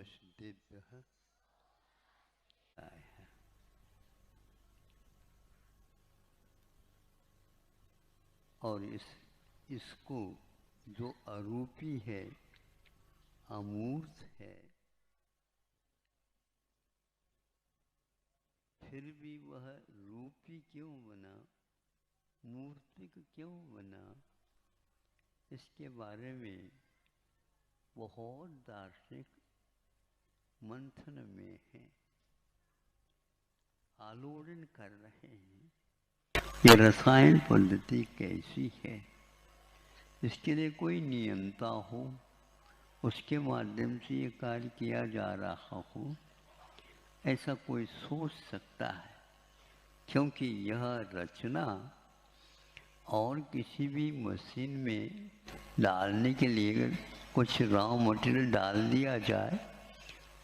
नमस्तेभ्यः। और इसको जो अरूपी है, अमूर्त है, फिर भी वह रूपी क्यों बना, मूर्तिक क्यों बना, इसके बारे में बहुत दार्शनिक मंथन में है, आलोड़न कर रहे हैं। ये रसायन पद्धति कैसी है, इसके लिए कोई नियंता हो, उसके माध्यम से ये कार्य किया जा रहा हो, ऐसा कोई सोच सकता है। क्योंकि यह रचना और किसी भी मशीन में डालने के लिए कुछ रॉ मटेरियल डाल दिया जाए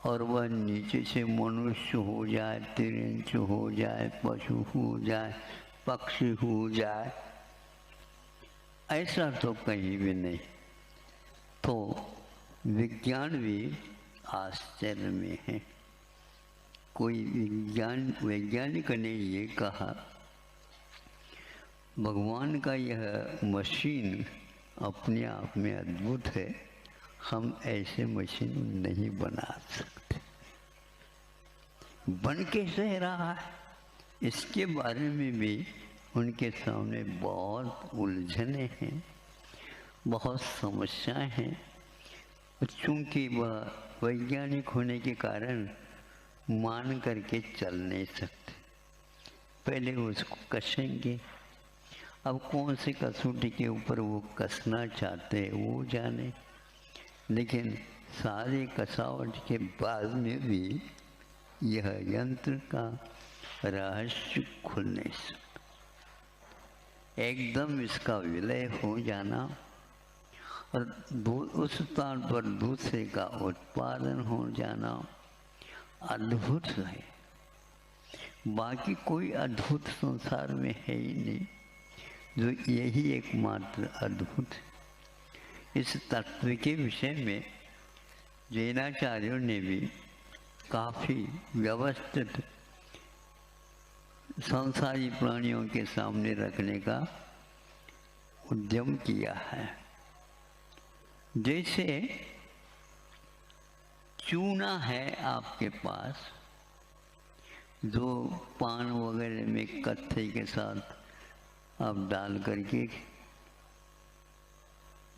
और वह नीचे से मनुष्य हो जाए, तिरंच हो जाए, पशु हो जाए, पक्षी हो जाए, ऐसा तो कहीं भी नहीं। तो विज्ञान भी आश्चर्य में है। कोई वैज्ञानिक ने ये कहा, भगवान का यह मशीन अपने आप में अद्भुत है, हम ऐसे मशीन नहीं बना सकते। बन कैसे रहा है, इसके बारे में भी उनके सामने बहुत उलझने हैं, बहुत समस्याएं हैं। चूँकि वह वैज्ञानिक होने के कारण मान करके चल नहीं सकते, पहले उसको कसेंगे। अब कौन से कसौटी के ऊपर वो कसना चाहते हैं वो जाने, लेकिन सारे कसावट के बाद में भी यह यंत्र का रहस्य खुल नहीं सकता। एकदम इसका विलय हो जाना और उस स्थान पर दूसरे का उत्पादन हो जाना अद्भुत है। बाकी कोई अद्भुत संसार में है ही नहीं, जो यही एकमात्र अद्भुत है। इस तत्व के विषय में जैनाचार्यों ने भी काफ़ी व्यवस्थित संसारी प्राणियों के सामने रखने का उद्यम किया है। जैसे चूना है आपके पास, जो पान वगैरह में कत्थे के साथ आप डाल करके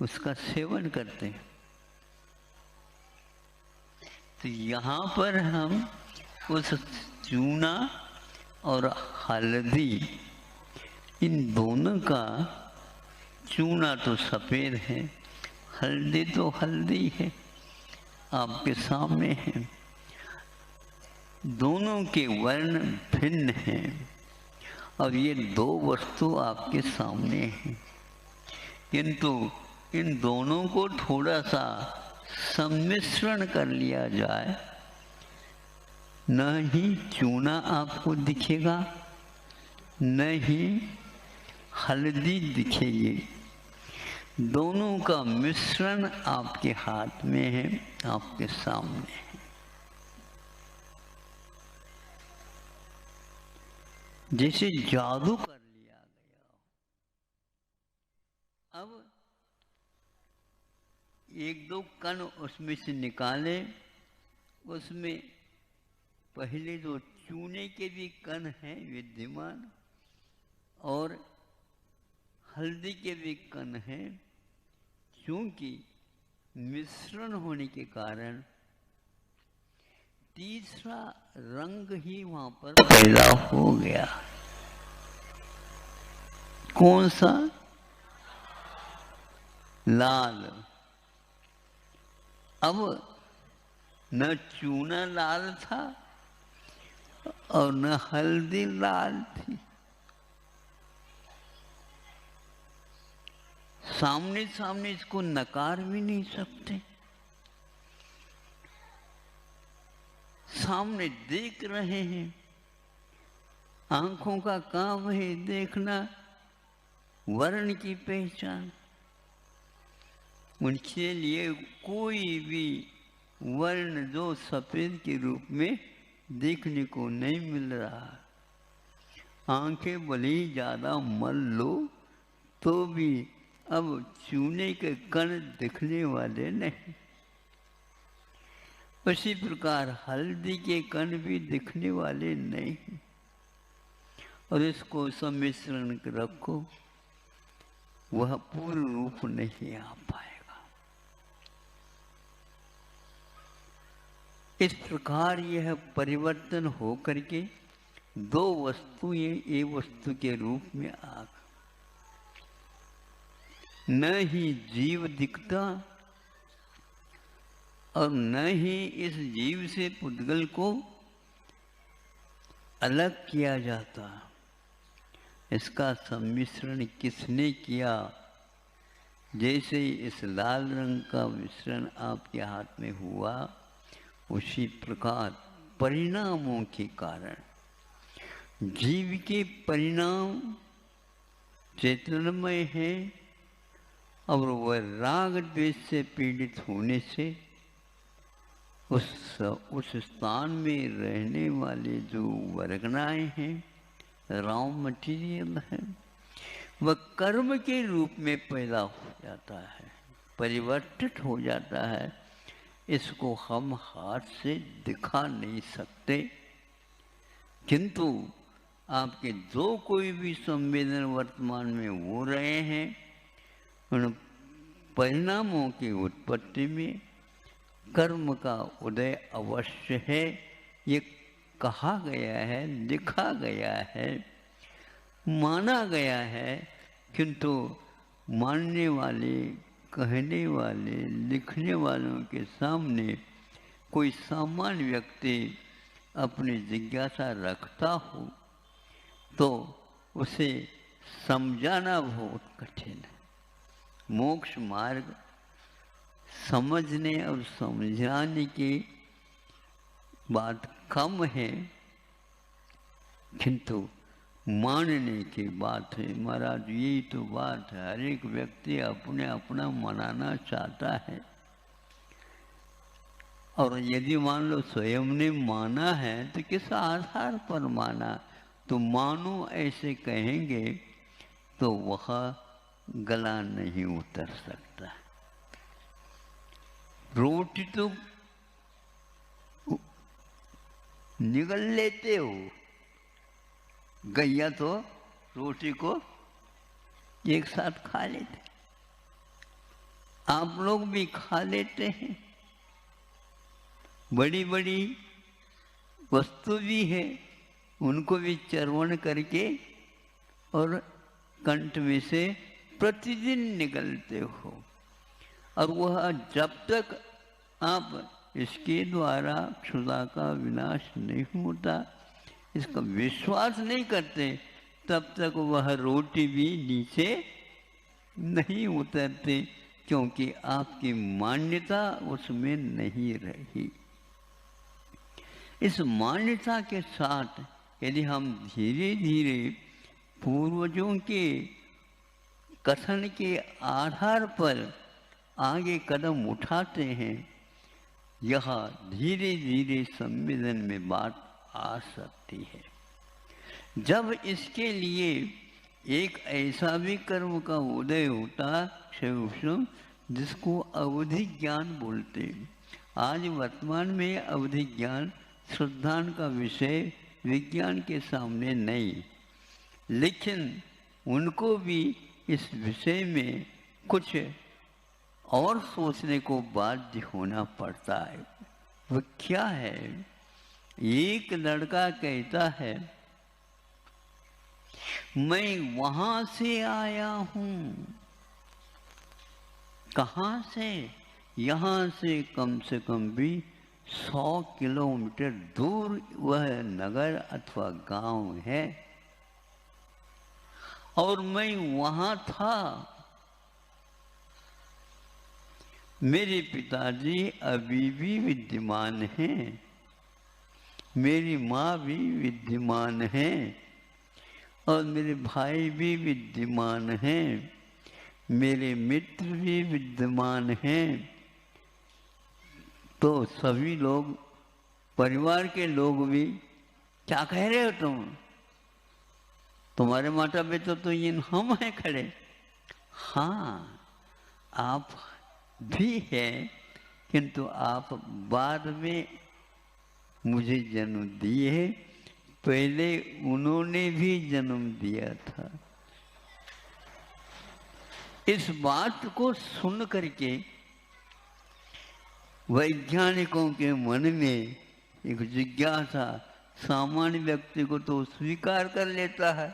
उसका सेवन करते हैं। तो यहाँ पर हम उस चूना और हल्दी, इन दोनों का, चूना तो सफ़ेद है, हल्दी तो हल्दी है, आपके सामने है। दोनों के वर्ण भिन्न हैं और ये दो वस्तु आपके सामने हैं, किंतु इन दोनों को थोड़ा सा सम्मिश्रण कर लिया जाए, न ही चूना आपको दिखेगा, न ही हल्दी दिखेगी। दोनों का मिश्रण आपके हाथ में है, आपके सामने है। जैसे जादू कर लिया गया। अब एक दो कण उसमें से निकाले, उसमें पहले जो चूने के भी कण हैं विद्यमान और हल्दी के भी कण हैं, क्योंकि मिश्रण होने के कारण तीसरा रंग ही वहां पर पैदा हो गया। कौन सा? लाल। अब न चूना लाल था और न हल्दी लाल थी, सामने सामने इसको नकार भी नहीं सकते। सामने देख रहे हैं, आंखों का काम है देखना, वर्ण की पहचान। उनके लिए कोई भी वर्ण जो सफेद के रूप में देखने को नहीं मिल रहा। आंखें भले ही ज़्यादा मल लो तो भी अब चूने के कण दिखने वाले नहीं। उसी प्रकार हल्दी के कण भी दिखने वाले नहीं। और इसको सम्मिश्रण रखो, वह पूर्ण रूप नहीं आ पाएगा। इस प्रकार यह परिवर्तन हो करके दो वस्तुएं एक वस्तु के रूप में आ गई। न ही जीव दिखता और न ही इस जीव से पुद्गल को अलग किया जाता। इसका सम्मिश्रण किसने किया? जैसे इस लाल रंग का मिश्रण आपके हाथ में हुआ, उसी प्रकार परिणामों के कारण जीव के परिणाम चैतन्यमय है और वह राग द्वेष से पीड़ित होने से उस स्थान में रहने वाले जो वर्गनाएं हैं, रॉ मटीरियल है, वह कर्म के रूप में पैदा हो जाता है, परिवर्तित हो जाता है। इसको हम हाथ से दिखा नहीं सकते, किंतु आपके जो कोई भी संवेदन वर्तमान में हो रहे हैं, उन परिणामों की उत्पत्ति में कर्म का उदय अवश्य है। ये कहा गया है, लिखा गया है, माना गया है, किंतु मानने वाले, कहने वाले, लिखने वालों के सामने कोई सामान्य व्यक्ति अपनी जिज्ञासा रखता हो तो उसे समझाना बहुत कठिन है। मोक्ष मार्ग समझने और समझाने की बात कम है, किंतु मानने की बात है। महाराज यही तो बात है, हर एक व्यक्ति अपने अपना मनाना चाहता है। और यदि मान लो स्वयं ने माना है तो किस आधार पर माना? तो मानो ऐसे कहेंगे तो वह गला नहीं उतर सकता। रोटी तो निगल लेते हो, गैया तो रोटी को एक साथ खा लेते, आप लोग भी खा लेते हैं। बड़ी बड़ी वस्तु भी है, उनको भी चर्वण करके और कंठ में से प्रतिदिन निकलते हो। और वह जब तक आप इसके द्वारा क्षुधा का विनाश नहीं होता, इसका विश्वास नहीं करते, तब तक वह रोटी भी नीचे नहीं उतरती, क्योंकि आपकी मान्यता उसमें नहीं रही। इस मान्यता के साथ यदि हम धीरे धीरे पूर्वजों के कथन के आधार पर आगे कदम उठाते हैं, यह धीरे धीरे संवेदन में बात आ सकती है। जब इसके लिए एक ऐसा भी कर्म का उदय होता क्षय, जिसको अवधि ज्ञान बोलते हैं। आज वर्तमान में अवधि ज्ञान श्रद्धान का विषय विज्ञान के सामने नहीं, लेकिन उनको भी इस विषय में कुछ और सोचने को बाध्य होना पड़ता है। वो क्या है? एक लड़का कहता है, मैं वहां से आया हूं। कहाँ से? यहाँ से कम भी 100 किलोमीटर दूर वह नगर अथवा गांव है, और मैं वहां था। मेरे पिताजी अभी भी विद्यमान हैं, मेरी माँ भी विद्यमान है, और मेरे भाई भी विद्यमान हैं, मेरे मित्र भी विद्यमान हैं। तो सभी लोग, परिवार के लोग भी, क्या कह रहे हो तुम, तुम्हारे माता पिता तो ये हम हैं खड़े। हाँ, आप भी हैं, किंतु आप बाद में मुझे जन्म दिए, पहले उन्होंने भी जन्म दिया था। इस बात को सुन करके वैज्ञानिकों के मन में एक जिज्ञासा, सामान्य व्यक्ति को तो स्वीकार कर लेता है,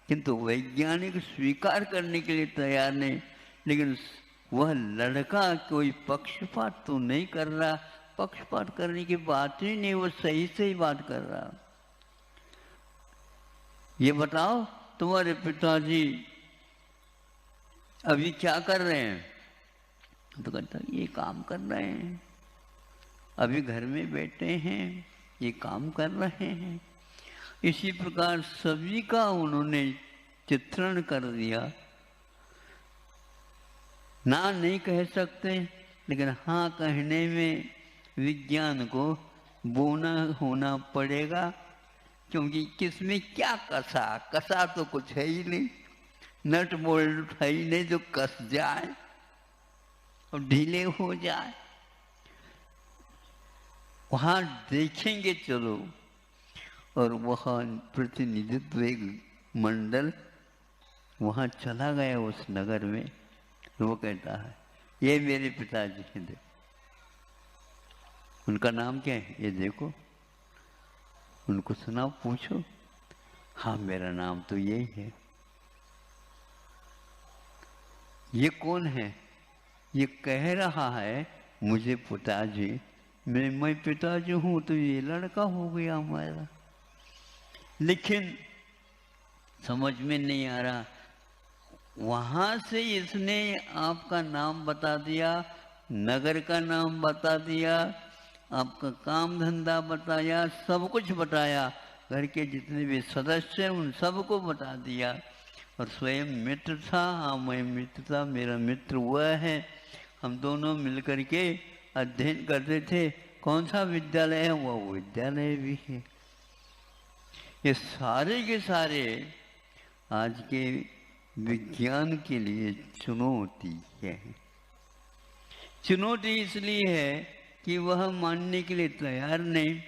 किंतु वैज्ञानिक स्वीकार करने के लिए तैयार नहीं। लेकिन वह लड़का कोई पक्षपात तो नहीं कर रहा, पक्षपात करने की बात ही नहीं, वो सही सही बात कर रहा। ये बताओ तुम्हारे पिताजी अभी क्या कर रहे हैं? तो कहता ये काम कर रहे हैं, अभी घर में बैठे हैं, ये काम कर रहे हैं। इसी प्रकार सभी का उन्होंने चित्रण कर दिया। ना नहीं कह सकते, लेकिन हाँ कहने में विज्ञान को बोना होना पड़ेगा, क्योंकि किसमें क्या कसा, कसा तो कुछ है ही नहीं, नट बोल्ट है ही नहीं जो कस जाए और ढीले हो जाए। वहां देखेंगे चलो, और वहां प्रतिनिधित्व एक मंडल वहां चला गया उस नगर में। वो कहता है ये मेरे पिताजी हैं, देखो उनका नाम क्या है, ये देखो, उनको सुनाओ, पूछो। हाँ मेरा नाम तो यही है। ये कौन है? ये कह रहा है मुझे पिताजी, मैं पिताजी हूं, तो ये लड़का हो गया हमारा। लेकिन समझ में नहीं आ रहा, वहां से इसने आपका नाम बता दिया, नगर का नाम बता दिया, आपका काम धंधा बताया, सब कुछ बताया, घर के जितने भी सदस्य हैं उन सबको बता दिया। और स्वयं मित्र था, हाँ मैं मित्र था, मेरा मित्र वह है, हम दोनों मिलकर के अध्ययन करते थे। कौन सा विद्यालय है? वह विद्यालय भी है। ये सारे के सारे आज के विज्ञान के लिए चुनौती है। चुनौती इसलिए है कि वह मानने के लिए तैयार नहीं,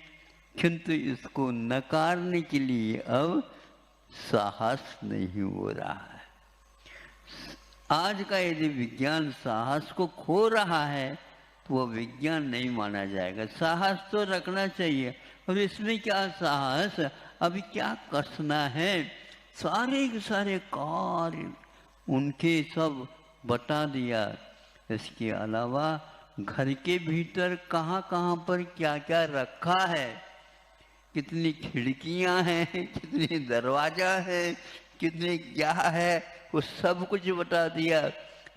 किंतु इसको नकारने के लिए अब साहस नहीं हो रहा है। आज का यदि विज्ञान साहस को खो रहा है तो वह विज्ञान नहीं माना जाएगा। साहस तो रखना चाहिए, और इसमें क्या साहस, अभी क्या कसना है, सारे के सारे कार्य उनके सब बता दिया। इसके अलावा घर के भीतर कहाँ कहाँ पर क्या क्या रखा है, कितनी खिड़कियां हैं, कितने दरवाजा है, कितने क्या है, वो सब कुछ बता दिया।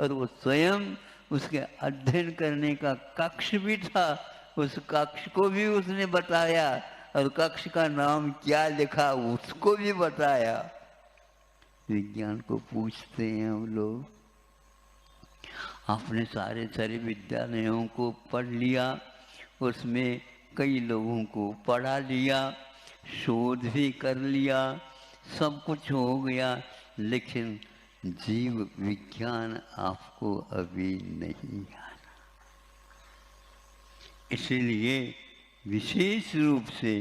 और वो स्वयं उसके अध्ययन करने का कक्ष भी था, उस कक्ष को भी उसने बताया, और कक्ष का नाम क्या लिखा उसको भी बताया। विज्ञान को पूछते हैं हम लोग, आपने सारे सारे विद्यालयों को पढ़ लिया, उसमें कई लोगों को पढ़ा लिया, शोध भी कर लिया, सब कुछ हो गया, लेकिन जीव विज्ञान आपको अभी नहीं आना। इसीलिए विशेष रूप से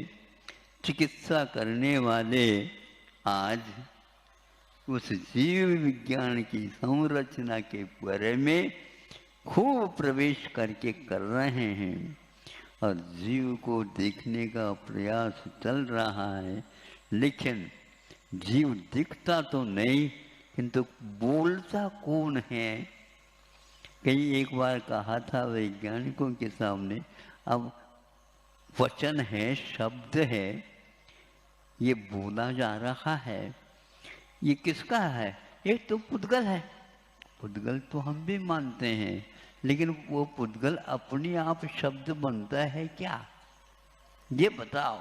चिकित्सा करने वाले आज उस जीव विज्ञान की संरचना के बारे में खूब प्रवेश करके कर रहे हैं, और जीव को देखने का प्रयास चल रहा है। लेकिन जीव दिखता तो नहीं, किंतु बोलता कौन है? कई एक बार कहा था वैज्ञानिकों के सामने, अब वचन है, शब्द है, ये बोला जा रहा है, ये किसका है? ये तो पुद्गल है। पुद्गल तो हम भी मानते हैं, लेकिन वो पुद्गल अपने आप शब्द बनता है क्या? ये बताओ।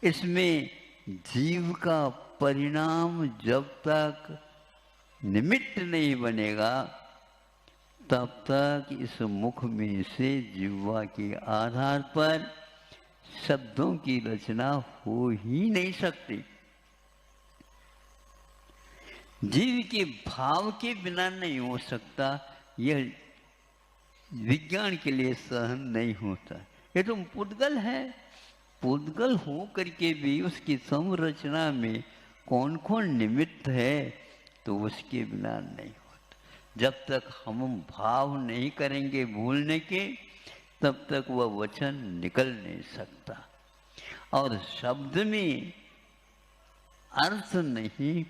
इसमें जीव का परिणाम जब तक निमित्त नहीं बनेगा, तब तक इस मुख में से जिह्वा के आधार पर शब्दों की रचना हो ही नहीं सकती। जीव के भाव के बिना नहीं हो सकता, यह विज्ञान के लिए सहन नहीं होता। ये तो पुद्गल है, पुद्गल हो करके भी उसकी संरचना में कौन कौन निमित्त है, तो उसके बिना नहीं होता। जब तक हम भाव नहीं करेंगे भूलने के, तब तक वह वचन निकल नहीं सकता। और शब्द में अर्थ नहीं,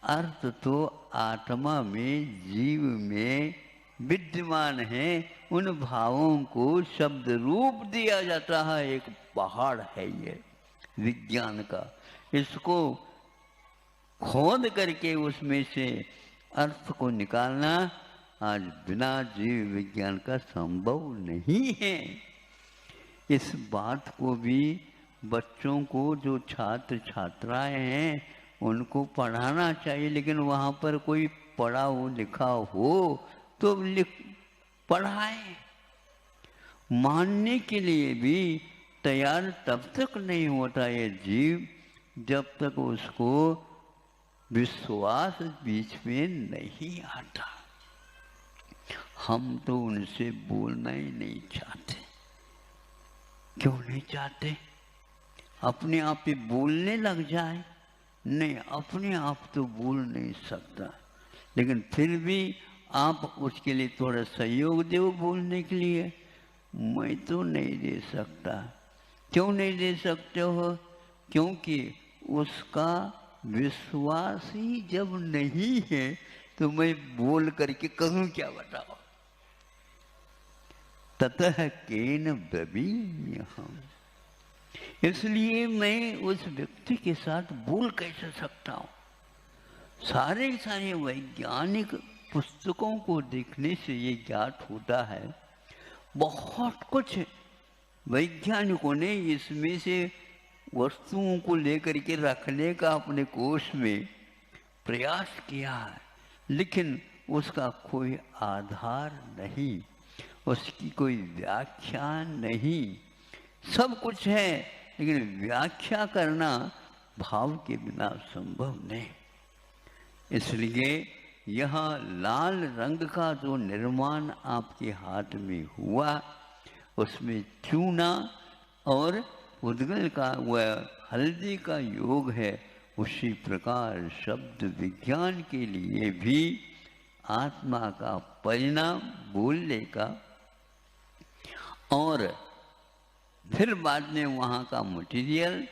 अर्थ तो आत्मा में, जीव में विद्यमान है। उन भावों को शब्द रूप दिया जाता है। एक पहाड़ है ये विज्ञान का, इसको खोद करके उसमें से अर्थ को निकालना आज बिना जीव विज्ञान का संभव नहीं है। इस बात को भी बच्चों को, जो छात्र छात्राएं हैं, उनको पढ़ाना चाहिए। लेकिन वहाँ पर कोई पढ़ा हो लिखा हो तो पढ़ाएं। मानने के लिए भी तैयार तब तक नहीं होता ये जीव, जब तक उसको विश्वास बीच में नहीं आता। हम तो उनसे बोलना ही नहीं चाहते। क्यों नहीं चाहते? अपने आप ही बोलने लग जाए? नहीं, अपने आप तो बोल नहीं सकता, लेकिन फिर भी आप उसके लिए थोड़ा सहयोग दो बोलने के लिए। मैं तो नहीं दे सकता। क्यों नहीं दे सकते हो? क्योंकि उसका विश्वास ही जब नहीं है तो मैं बोल करके करूं क्या, बताओ। ततः केन ब्रवीम्यहम्, इसलिए मैं उस व्यक्ति के साथ बोल कैसे सकता हूँ? सारे वैज्ञानिक पुस्तकों को देखने से ये ज्ञात होता है, बहुत कुछ वैज्ञानिकों ने इसमें से वस्तुओं को लेकर के रखने का अपने कोश में प्रयास किया है, लेकिन उसका कोई आधार नहीं, उसकी कोई व्याख्या नहीं। सब कुछ है, लेकिन व्याख्या करना भाव के बिना संभव नहीं। इसलिए यह लाल रंग का जो निर्माण आपके हाथ में हुआ, उसमें चूना और उद्गल का वह हल्दी का योग है। उसी प्रकार शब्द विज्ञान के लिए भी आत्मा का परिणाम बोलने का, और फिर बाद में वहाँ का मटेरियल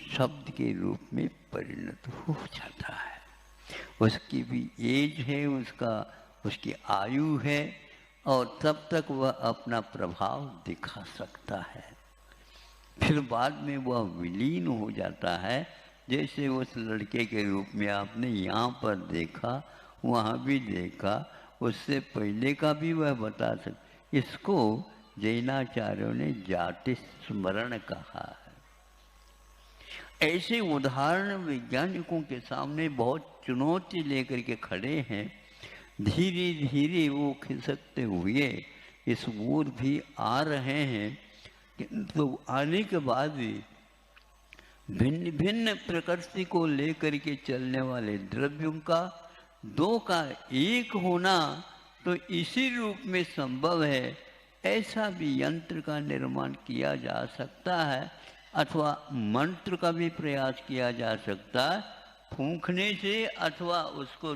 शब्द के रूप में परिणत हो जाता है। उसकी भी एज है, उसकी आयु है, और तब तक वह अपना प्रभाव दिखा सकता है। फिर बाद में वह विलीन हो जाता है। जैसे उस लड़के के रूप में आपने यहाँ पर देखा, वहाँ भी देखा, उससे पहले का भी वह बता सकते। इसको जैनाचार्यों ने जाति स्मरण कहा है। ऐसे उदाहरण वैज्ञानिकों के सामने बहुत चुनौती लेकर के खड़े हैं। धीरे धीरे वो खिसकते हुए इस ओर भी आ रहे हैं, किंतु आने के बाद भी भिन्न भिन्न प्रकृति को लेकर के चलने वाले द्रव्यों का दो का एक होना तो इसी रूप में संभव है। ऐसा भी यंत्र का निर्माण किया जा सकता है, अथवा मंत्र का भी प्रयास किया जा सकता है, फूंकने से अथवा उसको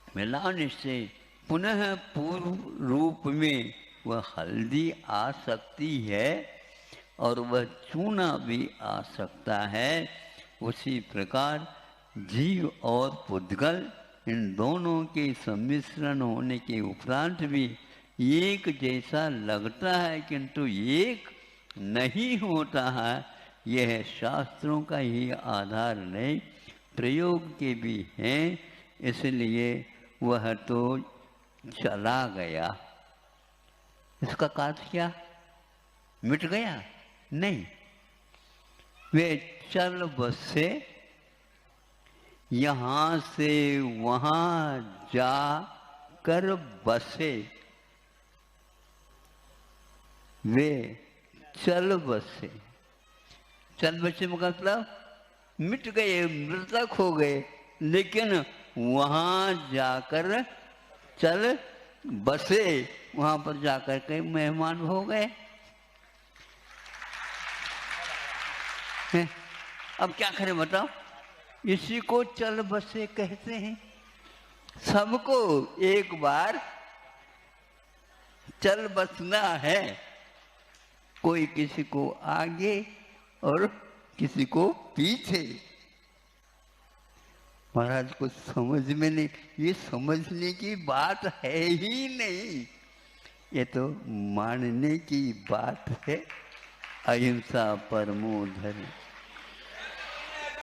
मिलाने से पुनः पूर्व रूप में वह हल्दी आ सकती है और वह चूना भी आ सकता है। उसी प्रकार जीव और पुद्गल, इन दोनों के सम्मिश्रण होने के उपरांत भी एक जैसा लगता है, किंतु एक नहीं होता है। यह शास्त्रों का ही आधार नहीं, प्रयोग के भी हैं। इसलिए वह तो चला गया। इसका कार्य क्या? मिट गया? नहीं, वे चल बसे, यहाँ से वहाँ जा कर बसे, वे चल बसे। चल बसे मतलब मिट गए, मृतक हो गए, लेकिन वहां जाकर चल बसे, वहां पर जाकर के मेहमान हो गए। अब क्या करें बताओ? इसी को चल बसे कहते हैं। सबको एक बार चल बसना है, कोई किसी को आगे और किसी को पीछे। महाराज को समझ में नहीं, ये समझने की बात है ही नहीं, ये तो मानने की बात है। अहिंसा परमो धर्म।